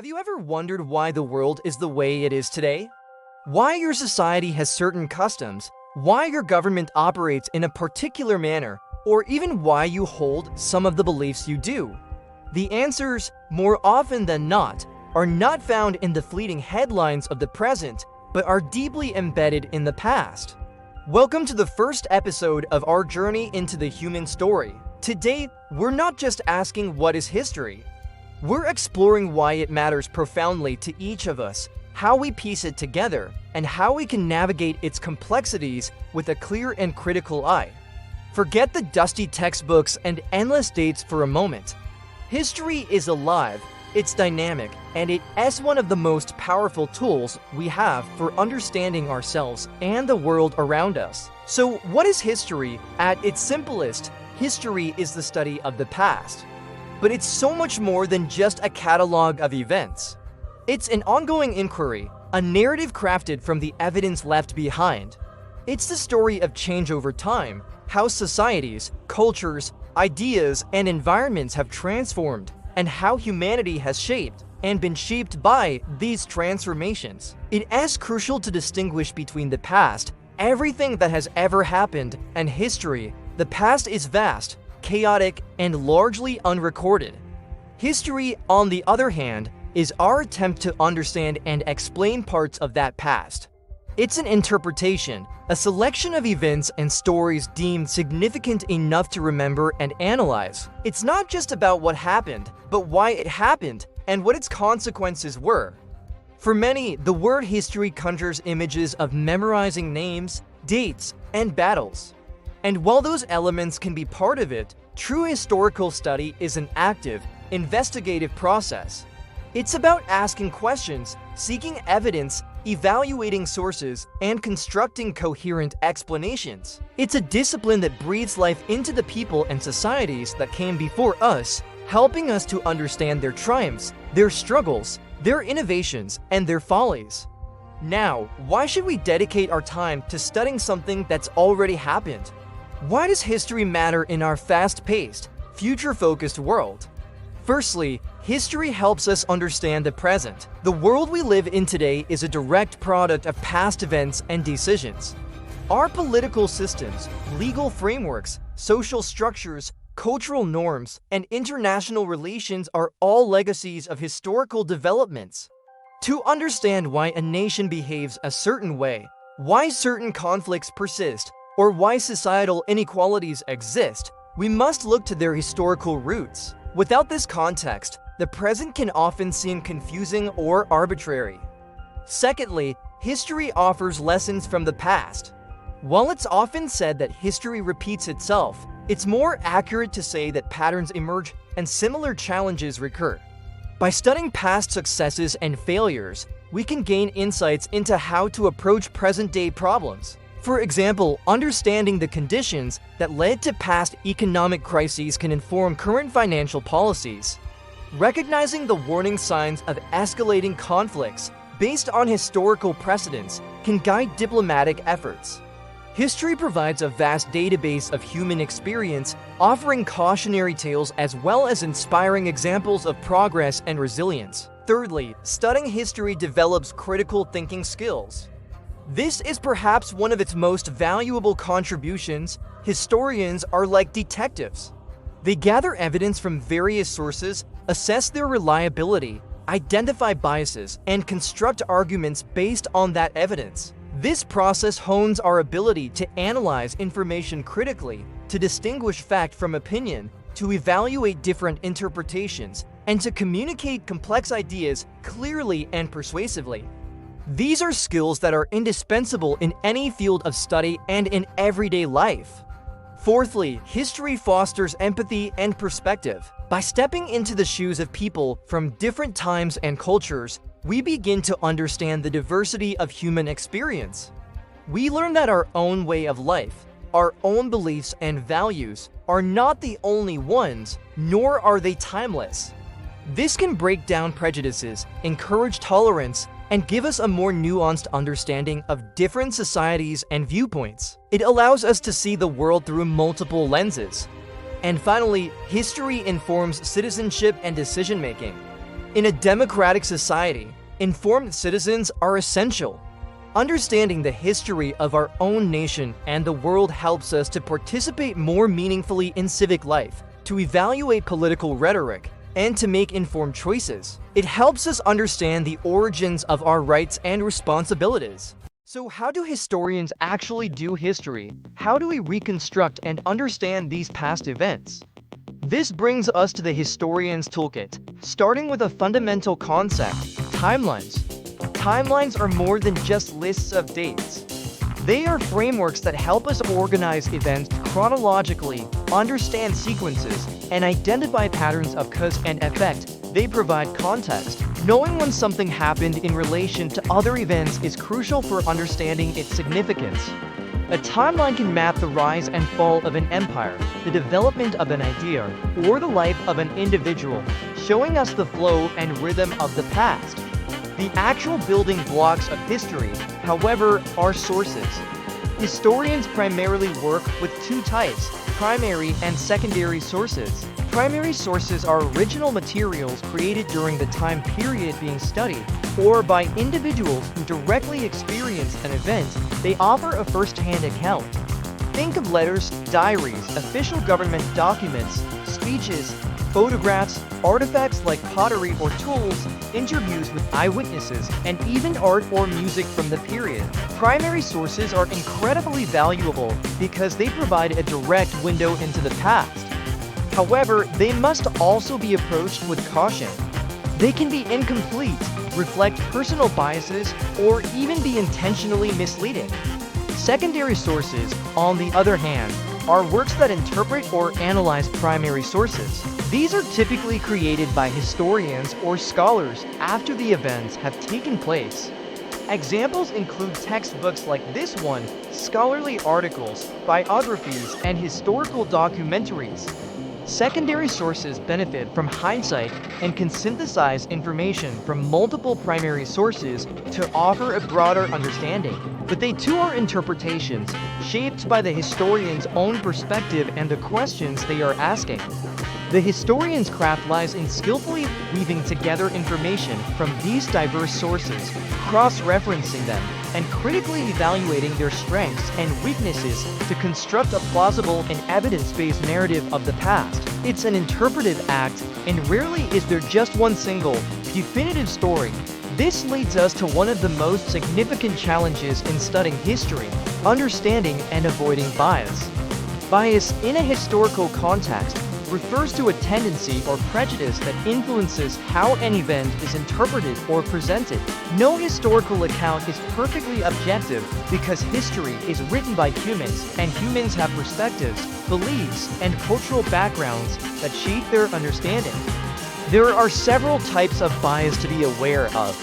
Have you ever wondered why the world is the way it is today? Why your society has certain customs, why your government operates in a particular manner, or even why you hold some of the beliefs you do? The answers, more often than not, are not found in the fleeting headlines of the present, but are deeply embedded in the past. Welcome to the first episode of our journey into the human story. Today, we're not just asking what is history. We're exploring why it matters profoundly to each of us, how we piece it together, and how we can navigate its complexities with a clear and critical eye. Forget the dusty textbooks and endless dates for a moment. History is alive, it's dynamic, and it is one of the most powerful tools we have for understanding ourselves and the world around us. So, what is history? At its simplest, history is the study of the past. But it's so much more than just a catalog of events. It's an ongoing inquiry, a narrative crafted from the evidence left behind. It's the story of change over time, how societies, cultures, ideas, and environments have transformed, and how humanity has shaped and been shaped by these transformations. It is crucial to distinguish between the past, everything that has ever happened, and history. The past is vast, chaotic, and largely unrecorded. History, on the other hand, is our attempt to understand and explain parts of that past. It's an interpretation, a selection of events and stories deemed significant enough to remember and analyze. It's not just about what happened, but why it happened and what its consequences were. For many, the word history conjures images of memorizing names, dates, and battles. And while those elements can be part of it, true historical study is an active, investigative process. It's about asking questions, seeking evidence, evaluating sources, and constructing coherent explanations. It's a discipline that breathes life into the people and societies that came before us, helping us to understand their triumphs, their struggles, their innovations, and their follies. Now, why should we dedicate our time to studying something that's already happened? Why does history matter in our fast-paced, future-focused world? Firstly, history helps us understand the present. The world we live in today is a direct product of past events and decisions. Our political systems, legal frameworks, social structures, cultural norms, and international relations are all legacies of historical developments. To understand why a nation behaves a certain way, why certain conflicts persist, or why societal inequalities exist, we must look to their historical roots. Without this context, the present can often seem confusing or arbitrary. Secondly, history offers lessons from the past. While it's often said that history repeats itself, it's more accurate to say that patterns emerge and similar challenges recur. By studying past successes and failures, we can gain insights into how to approach present-day problems. For example, understanding the conditions that led to past economic crises can inform current financial policies. Recognizing the warning signs of escalating conflicts based on historical precedents can guide diplomatic efforts. History provides a vast database of human experience, offering cautionary tales as well as inspiring examples of progress and resilience. Thirdly, studying history develops critical thinking skills. This is perhaps one of its most valuable contributions. Historians are like detectives. They gather evidence from various sources, assess their reliability, identify biases, and construct arguments based on that evidence. This process hones our ability to analyze information critically, to distinguish fact from opinion, to evaluate different interpretations, and to communicate complex ideas clearly and persuasively. These are skills that are indispensable in any field of study and in everyday life. Fourthly, history fosters empathy and perspective. By stepping into the shoes of people from different times and cultures, we begin to understand the diversity of human experience. We learn that our own way of life, our own beliefs and values, are not the only ones, nor are they timeless. This can break down prejudices, encourage tolerance, and give us a more nuanced understanding of different societies and viewpoints. It allows us to see the world through multiple lenses. And finally, history informs citizenship and decision-making. In a democratic society, informed citizens are essential. Understanding the history of our own nation and the world helps us to participate more meaningfully in civic life, to evaluate political rhetoric, and to make informed choices. It helps us understand the origins of our rights and responsibilities. So how do historians actually do history? How do we reconstruct and understand these past events? This brings us to the historian's toolkit, starting with a fundamental concept: timelines. Timelines are more than just lists of dates. They are frameworks that help us organize events chronologically, understand sequences, and identify patterns of cause and effect. They provide context. Knowing when something happened in relation to other events is crucial for understanding its significance. A timeline can map the rise and fall of an empire, the development of an idea, or the life of an individual, showing us the flow and rhythm of the past. The actual building blocks of history, however, are sources. Historians primarily work with two types: primary and secondary sources. Primary sources are original materials created during the time period being studied, or by individuals who directly experienced an event. They offer a first-hand account. Think of letters, diaries, official government documents, speeches, photographs, artifacts like pottery or tools, interviews with eyewitnesses, and even art or music from the period. Primary sources are incredibly valuable because they provide a direct window into the past. However, they must also be approached with caution. They can be incomplete, reflect personal biases, or even be intentionally misleading. Secondary sources, on the other hand, are works that interpret or analyze primary sources. These are typically created by historians or scholars after the events have taken place. Examples include textbooks like this one, scholarly articles, biographies, and historical documentaries. Secondary sources benefit from hindsight and can synthesize information from multiple primary sources to offer a broader understanding. But they too are interpretations, shaped by the historian's own perspective and the questions they are asking. The historian's craft lies in skillfully weaving together information from these diverse sources, cross-referencing them, and critically evaluating their strengths and weaknesses to construct a plausible and evidence-based narrative of the past. It's an interpretive act, and rarely is there just one single, definitive story. This leads us to one of the most significant challenges in studying history: understanding and avoiding bias. Bias in a historical context refers to a tendency or prejudice that influences how an event is interpreted or presented. No historical account is perfectly objective because history is written by humans, and humans have perspectives, beliefs, and cultural backgrounds that shape their understanding. There are several types of bias to be aware of.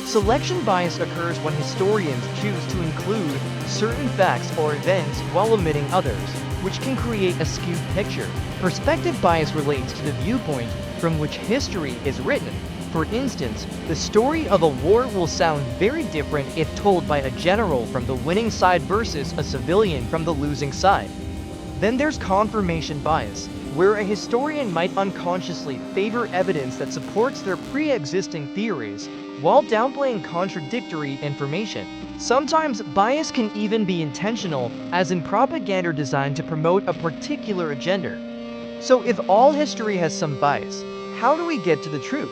Selection bias occurs when historians choose to include certain facts or events while omitting others, which can create a skewed picture. Perspective bias relates to the viewpoint from which history is written. For instance, the story of a war will sound very different if told by a general from the winning side versus a civilian from the losing side. Then there's confirmation bias, where a historian might unconsciously favor evidence that supports their pre-existing theories, while downplaying contradictory information. Sometimes bias can even be intentional, as in propaganda designed to promote a particular agenda. So if all history has some bias, how do we get to the truth?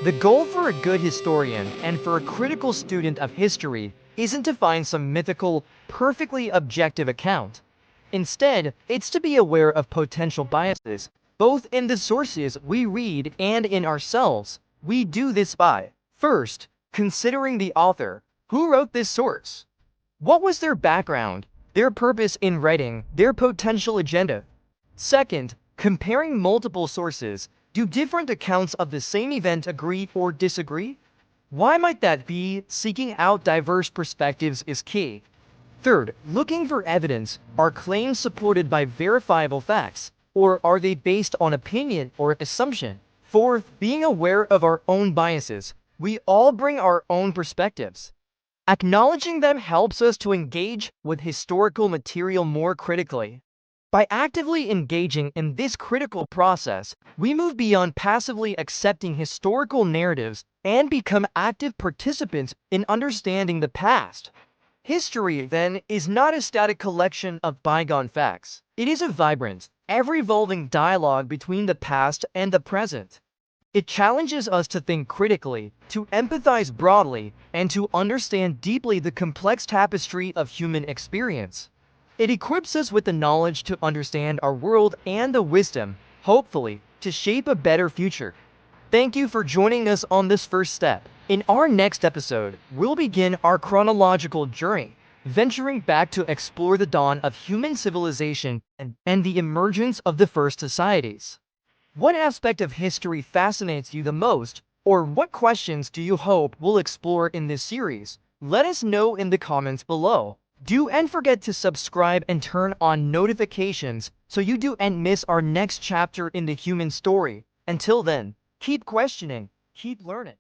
The goal for a good historian and for a critical student of history isn't to find some mythical, perfectly objective account. Instead, it's to be aware of potential biases, both in the sources we read and in ourselves. We do this by, first, considering the author. Who wrote this source? What was their background, their purpose in writing, their potential agenda? Second, comparing multiple sources. Do different accounts of the same event agree or disagree? Why might that be? Seeking out diverse perspectives is key. Third, looking for evidence. Are claims supported by verifiable facts, or are they based on opinion or assumption? Fourth, being aware of our own biases. We all bring our own perspectives. Acknowledging them helps us to engage with historical material more critically. By actively engaging in this critical process, we move beyond passively accepting historical narratives and become active participants in understanding the past. History, then, is not a static collection of bygone facts. It is a vibrant, ever-evolving dialogue between the past and the present. It challenges us to think critically, to empathize broadly, and to understand deeply the complex tapestry of human experience. It equips us with the knowledge to understand our world and the wisdom, hopefully, to shape a better future. Thank you for joining us on this first step. In our next episode, we'll begin our chronological journey, venturing back to explore the dawn of human civilization and the emergence of the first societies. What aspect of history fascinates you the most, or what questions do you hope we'll explore in this series? Let us know in the comments below. Do and forget to subscribe and turn on notifications so you don't miss our next chapter in the human story. Until then, keep questioning, keep learning.